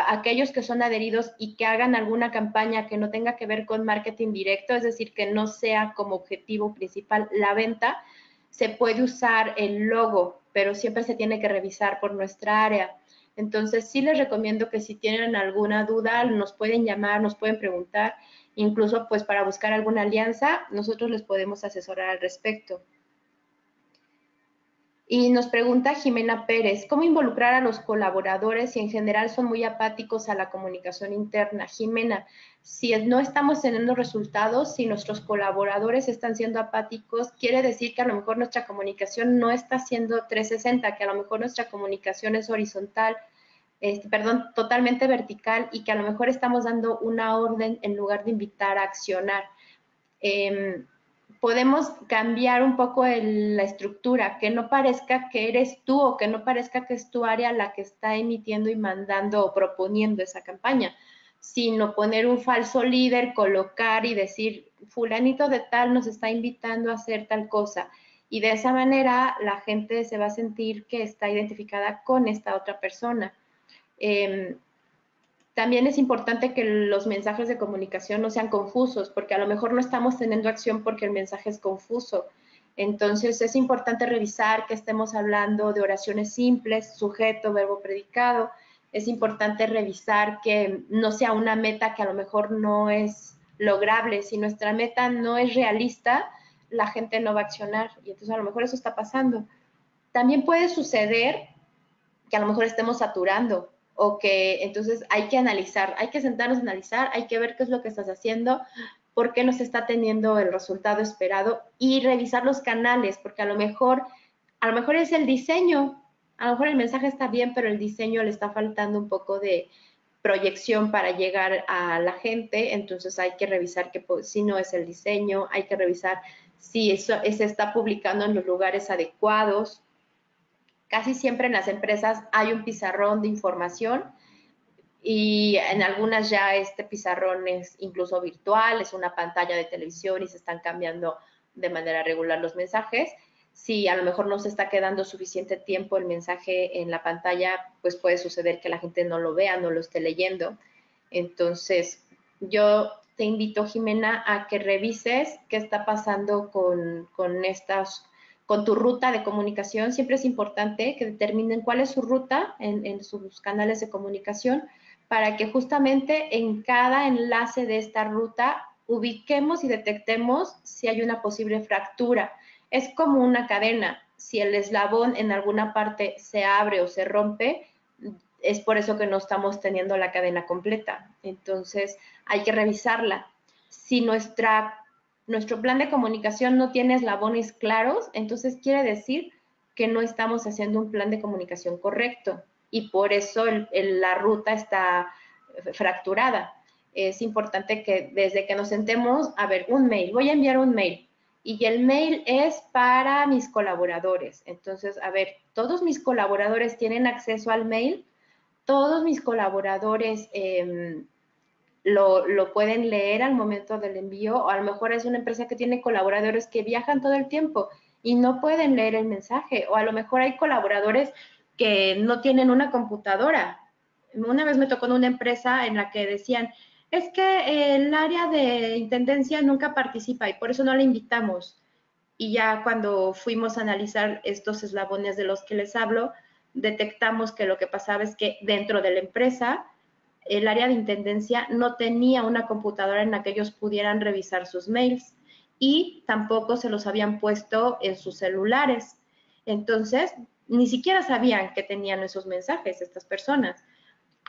aquellos que son adheridos y que hagan alguna campaña que no tenga que ver con marketing directo, es decir, que no sea como objetivo principal la venta, se puede usar el logo, pero siempre se tiene que revisar por nuestra área. Entonces, sí les recomiendo que si tienen alguna duda, nos pueden llamar, nos pueden preguntar, incluso pues para buscar alguna alianza, nosotros les podemos asesorar al respecto. Y nos pregunta Jimena Pérez, ¿cómo involucrar a los colaboradores si en general son muy apáticos a la comunicación interna? Jimena, si no estamos teniendo resultados, si nuestros colaboradores están siendo apáticos, quiere decir que a lo mejor nuestra comunicación no está siendo 360, que a lo mejor nuestra comunicación es horizontal, totalmente vertical, y que a lo mejor estamos dando una orden en lugar de invitar a accionar. Podemos cambiar un poco la estructura, que no parezca que eres tú o que no parezca que es tu área la que está emitiendo y mandando o proponiendo esa campaña, sino poner un falso líder, colocar y decir, fulanito de tal nos está invitando a hacer tal cosa. Y de esa manera la gente se va a sentir que está identificada con esta otra persona. También es importante que los mensajes de comunicación no sean confusos, porque a lo mejor no estamos teniendo acción porque el mensaje es confuso. Entonces es importante revisar que estemos hablando de oraciones simples, sujeto, verbo, predicado. Es importante revisar que no sea una meta que a lo mejor no es lograble. Si nuestra meta no es realista, la gente no va a accionar, y entonces a lo mejor eso está pasando. También puede suceder que a lo mejor estemos saturando, o que entonces hay que analizar, hay que sentarnos a analizar, hay que ver qué es lo que estás haciendo, por qué no se está teniendo el resultado esperado, y revisar los canales, porque a lo mejor es el diseño, a lo mejor el mensaje está bien, pero el diseño le está faltando un poco de proyección para llegar a la gente. Entonces hay que revisar que si no es el diseño, hay que revisar si eso se está publicando en los lugares adecuados. Casi siempre en las empresas hay un pizarrón de información, y en algunas ya este pizarrón es incluso virtual, es una pantalla de televisión y se están cambiando de manera regular los mensajes. Si a lo mejor no se está quedando suficiente tiempo el mensaje en la pantalla, pues puede suceder que la gente no lo vea, no lo esté leyendo. Entonces, yo te invito, Jimena, a que revises qué está pasando con tu ruta de comunicación. Siempre es importante que determinen cuál es su ruta en sus canales de comunicación, para que justamente en cada enlace de esta ruta ubiquemos y detectemos si hay una posible fractura. Es como una cadena. Si el eslabón en alguna parte se abre o se rompe, es por eso que no estamos teniendo la cadena completa. Entonces, hay que revisarla. Si nuestro plan de comunicación no tiene eslabones claros, entonces quiere decir que no estamos haciendo un plan de comunicación correcto, y por eso la ruta está fracturada. Es importante que desde que nos sentemos, a ver, un mail, voy a enviar un mail, y el mail es para mis colaboradores. Entonces, a ver, ¿todos mis colaboradores tienen acceso al mail? ¿Todos mis colaboradores lo pueden leer al momento del envío? O a lo mejor es una empresa que tiene colaboradores que viajan todo el tiempo y no pueden leer el mensaje, o a lo mejor hay colaboradores que no tienen una computadora. Una vez me tocó en una empresa en la que decían, es que el área de intendencia nunca participa y por eso no la invitamos. Y ya cuando fuimos a analizar estos eslabones de los que les hablo, detectamos que lo que pasaba es que dentro de la empresa, el área de intendencia no tenía una computadora en la que ellos pudieran revisar sus mails, y tampoco se los habían puesto en sus celulares. Entonces, ni siquiera sabían que tenían esos mensajes estas personas.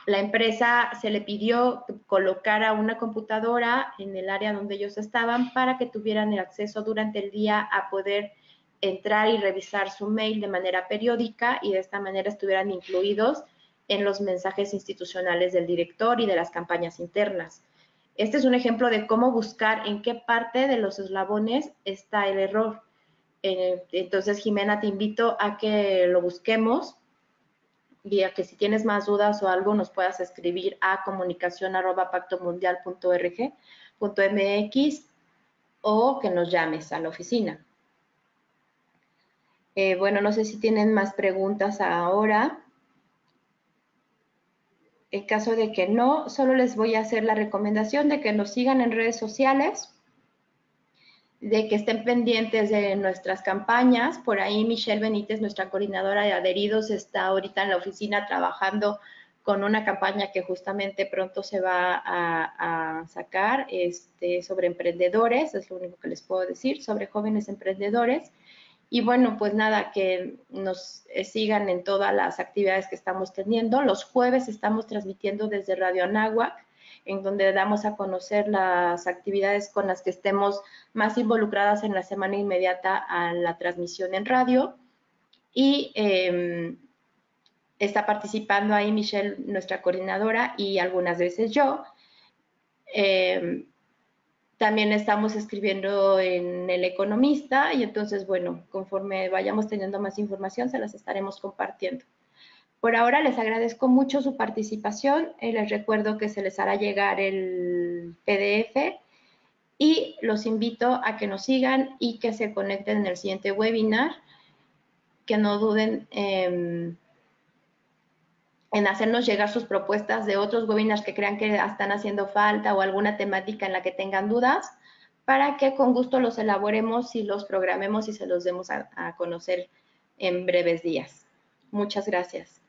La empresa se le pidió colocar a una computadora en el área donde ellos estaban para que tuvieran el acceso durante el día a poder entrar y revisar su mail de manera periódica y de esta manera estuvieran incluidos en los mensajes institucionales del director y de las campañas internas. Este es un ejemplo de cómo buscar en qué parte de los eslabones está el error. Entonces, Jimena, te invito a que lo busquemos y a que si tienes más dudas o algo nos puedas escribir a comunicacion@pactomundial.org.mx o que nos llames a la oficina. Bueno, no sé si tienen más preguntas ahora. En caso de que no, solo les voy a hacer la recomendación de que nos sigan en redes sociales, de que estén pendientes de nuestras campañas. Por ahí Michelle Benítez, nuestra coordinadora de adheridos, está ahorita en la oficina trabajando con una campaña que justamente pronto se va a sacar sobre emprendedores, es lo único que les puedo decir, sobre jóvenes emprendedores. Y bueno, pues nada, que nos sigan en todas las actividades que estamos teniendo. Los jueves estamos transmitiendo desde Radio Anáhuac, en donde damos a conocer las actividades con las que estemos más involucradas en la semana inmediata a la transmisión en radio. Y está participando ahí Michelle, nuestra coordinadora, y algunas veces yo. También estamos escribiendo en El Economista y entonces, bueno, conforme vayamos teniendo más información, se las estaremos compartiendo. Por ahora les agradezco mucho su participación. Les recuerdo que se les hará llegar el PDF y los invito a que nos sigan y que se conecten en el siguiente webinar. Que no duden en hacernos llegar sus propuestas de otros webinars que crean que están haciendo falta o alguna temática en la que tengan dudas, para que con gusto los elaboremos y los programemos y se los demos a conocer en breves días. Muchas gracias.